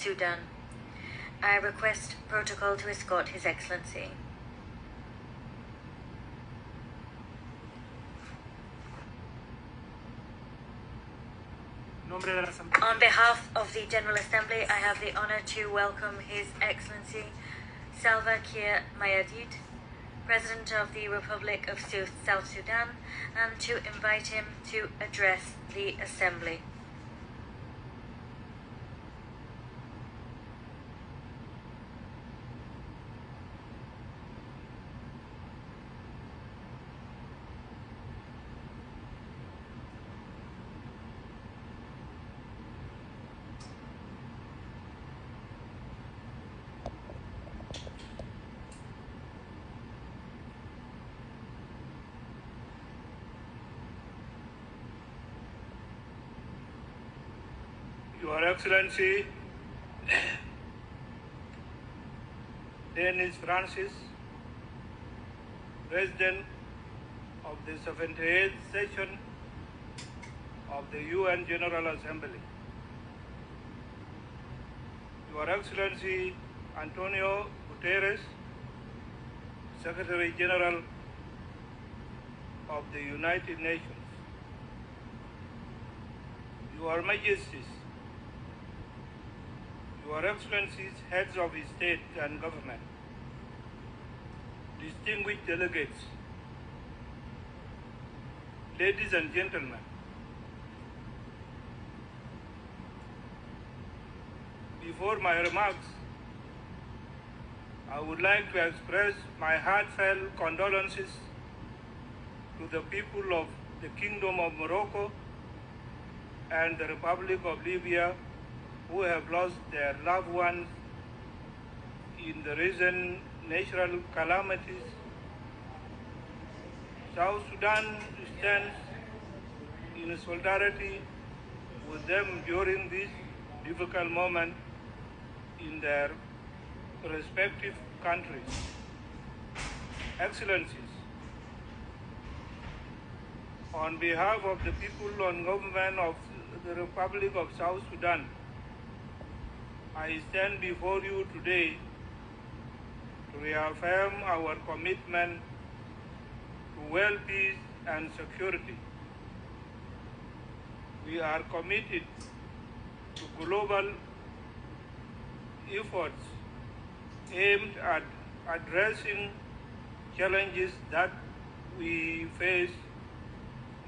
Sudan. I request protocol to escort His Excellency. On behalf of the General Assembly, I have the honor to welcome His Excellency Salva Kiir Mayardit, President of the Republic of South Sudan, and to invite him to address the Assembly. Your Excellency, Dennis Francis, President of the 78th session of the UN General Assembly. Your Excellency, Antonio Guterres, Secretary General of the United Nations. Your Majesties, Your Excellencies, Heads of State and Government, distinguished delegates, ladies and gentlemen, before my remarks, I would like to express my heartfelt condolences to the people of the Kingdom of Morocco and the Republic of Libya who have lost their loved ones in the recent natural calamities. South Sudan stands in solidarity with them during this difficult moment in their respective countries. Excellencies, on behalf of the people and government of the Republic of South Sudan, I stand before you today to reaffirm our commitment to world peace and security. We are committed to global efforts aimed at addressing challenges that we face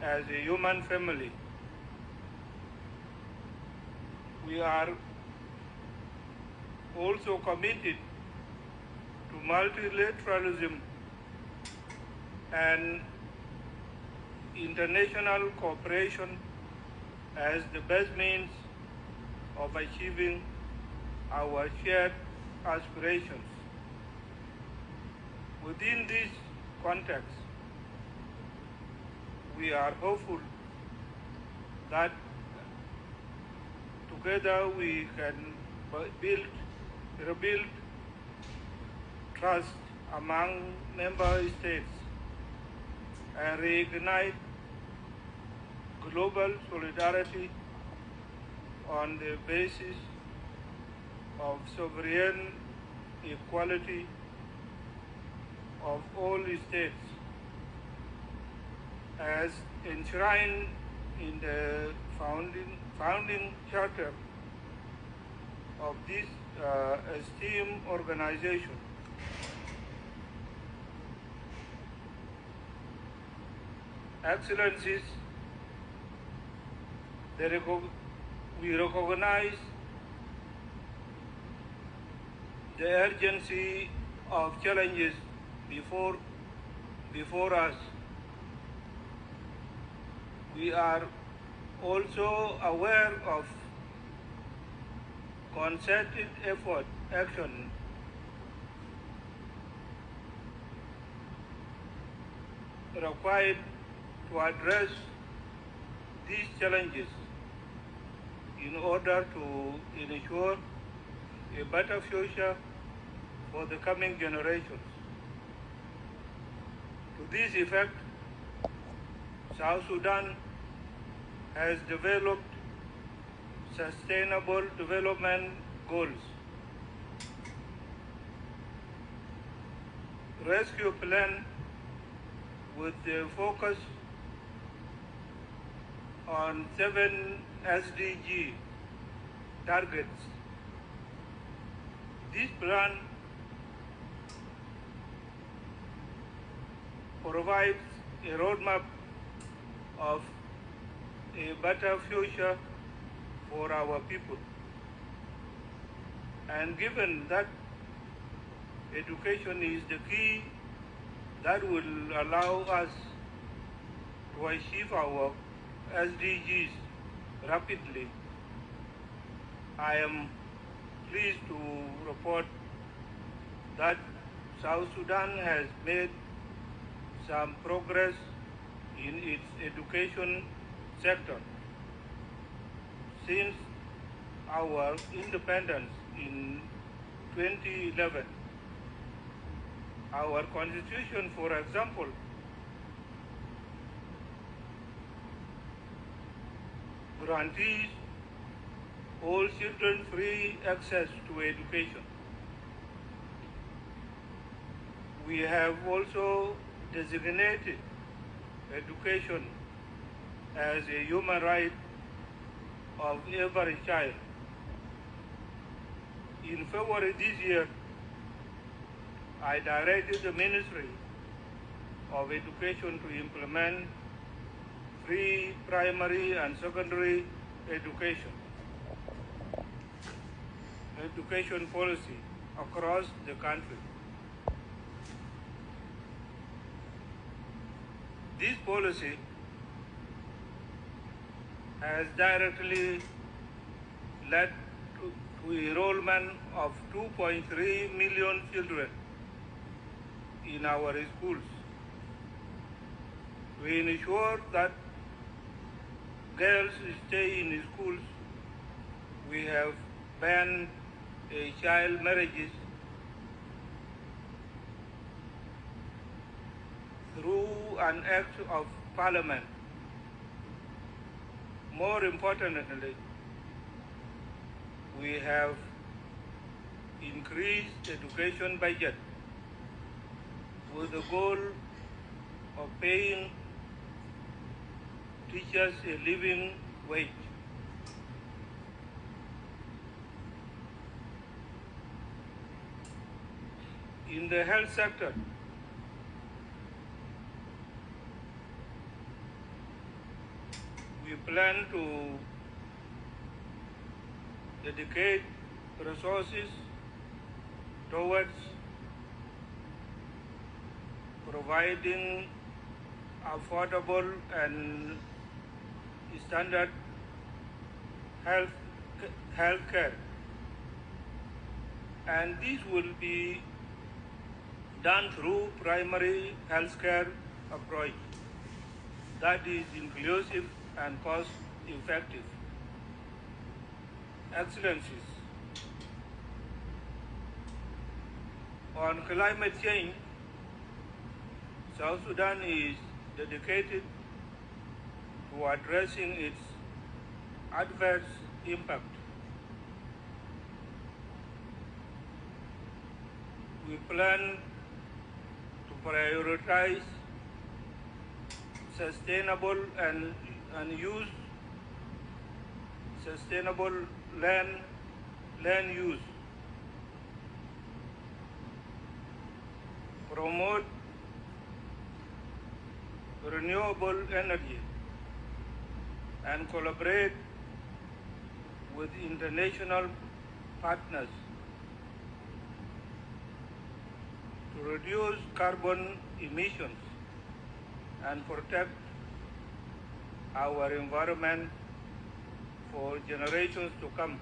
as a human family. We are also committed to multilateralism and international cooperation as the best means of achieving our shared aspirations. Within this context, we are hopeful that together we can rebuild trust among member states and reignite global solidarity on the basis of sovereign equality of all states as enshrined in the founding charter of this esteemed organization. Excellencies, we recognize the urgency of challenges before us. We are also aware of concerted action required to address these challenges in order to ensure a better future for the coming generations. To this effect, South Sudan has developed sustainable development goals. Rescue plan with the focus on 7 SDG targets. This plan provides a roadmap of a better future for our people. And given that education is the key that will allow us to achieve our SDGs rapidly, I am pleased to report that South Sudan has made some progress in its education sector since our independence in 2011. Our constitution, for example, guarantees all children free access to education. We have also designated education as a human right of every child. In February this year, I directed the Ministry of Education to implement free primary and secondary education policy across the country. This policy has directly led to enrollment of 2.3 million children in our schools. To ensure that girls stay in schools, we have banned child marriages through an act of parliament. More importantly, we have increased education budget with the goal of paying teachers a living wage. In the health sector, we plan to dedicate resources towards providing affordable and standard health care. And this will be done through primary health care approach that is inclusive and cost effective. Excellencies, on climate change, South Sudan is dedicated to addressing its adverse impact. We plan to prioritize sustainable and use sustainable land use, promote renewable energy, and collaborate with international partners to reduce carbon emissions and protect our environment for generations to come.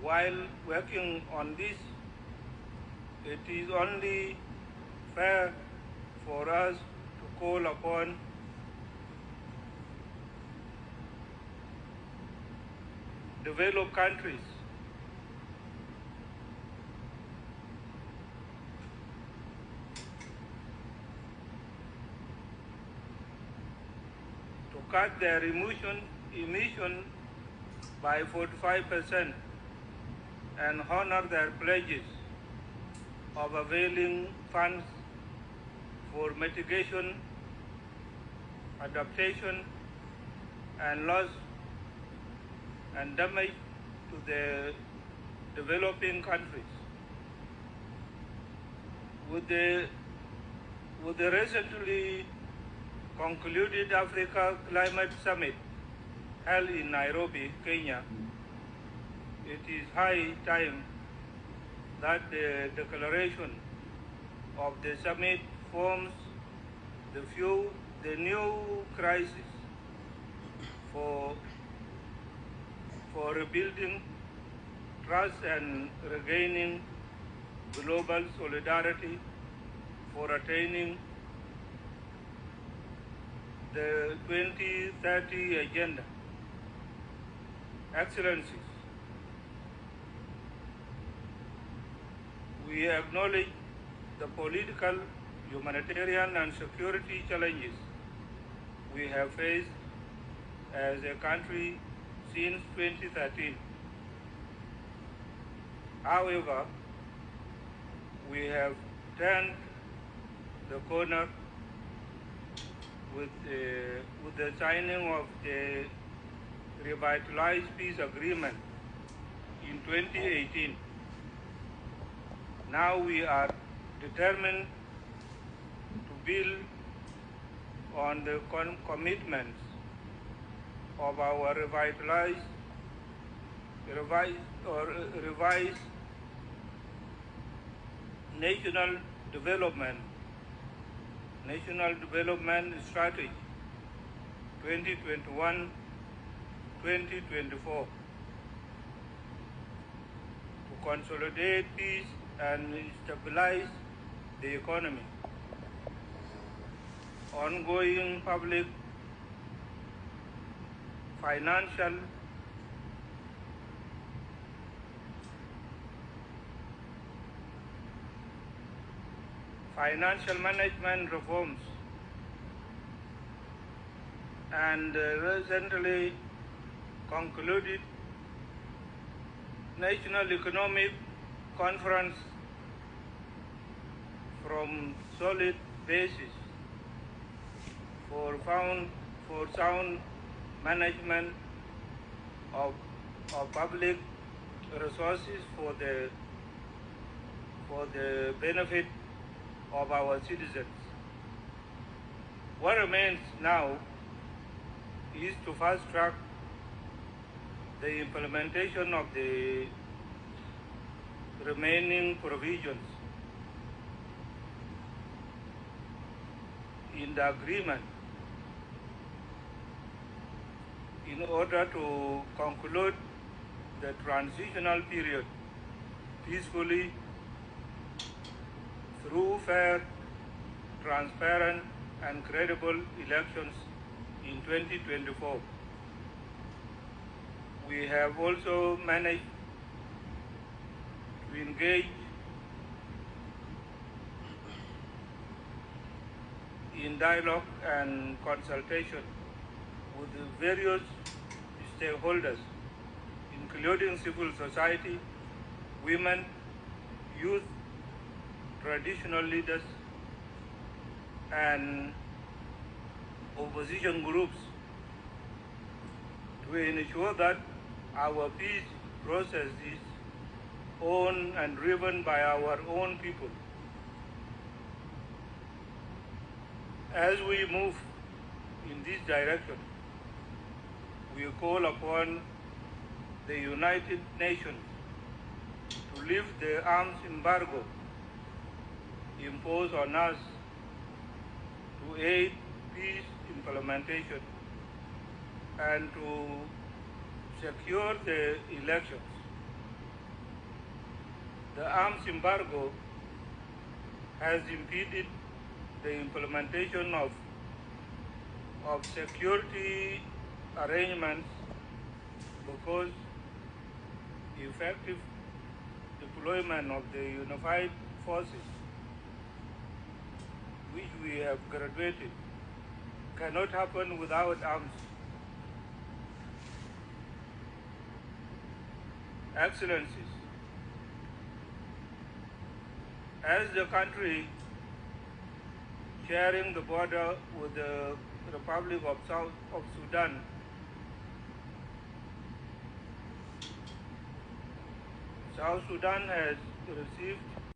While working on this, it is only fair for us to call upon developed countries to cut their emission by 45% and honor their pledges of availing funds for mitigation, adaptation, and loss and damage to the developing countries. With the recently concluded Africa Climate Summit held in Nairobi, Kenya, it is high time that the declaration of the summit forms the new crisis for rebuilding trust and regaining global solidarity for attaining the 2030 Agenda. Excellencies, we acknowledge the political, humanitarian, and security challenges we have faced as a country since 2013. However, we have turned the corner with the signing of the revitalized peace agreement in 2018. Now we are determined to build on the commitments of our revised national development strategy 2021-2024 to consolidate peace and stabilize the economy. Ongoing public financial management reforms and recently concluded National Economic Conference from solid basis for sound management of public resources for the benefit of our citizens. What remains now is to fast-track the implementation of the remaining provisions in the agreement in order to conclude the transitional period peacefully through fair, transparent, and credible elections in 2024. We have also managed to engage in dialogue and consultation with the various stakeholders, including civil society, women, youth, traditional leaders, and opposition groups to ensure that our peace process is owned and driven by our own people. As we move in this direction, we call upon the United Nations to lift the arms embargo imposed on us to aid peace implementation and to secure the elections. The arms embargo has impeded the implementation of security arrangements because effective deployment of the unified forces, which we have graduated, cannot happen without arms. Excellencies, As the country sharing the border with the Republic of Sudan, South Sudan has received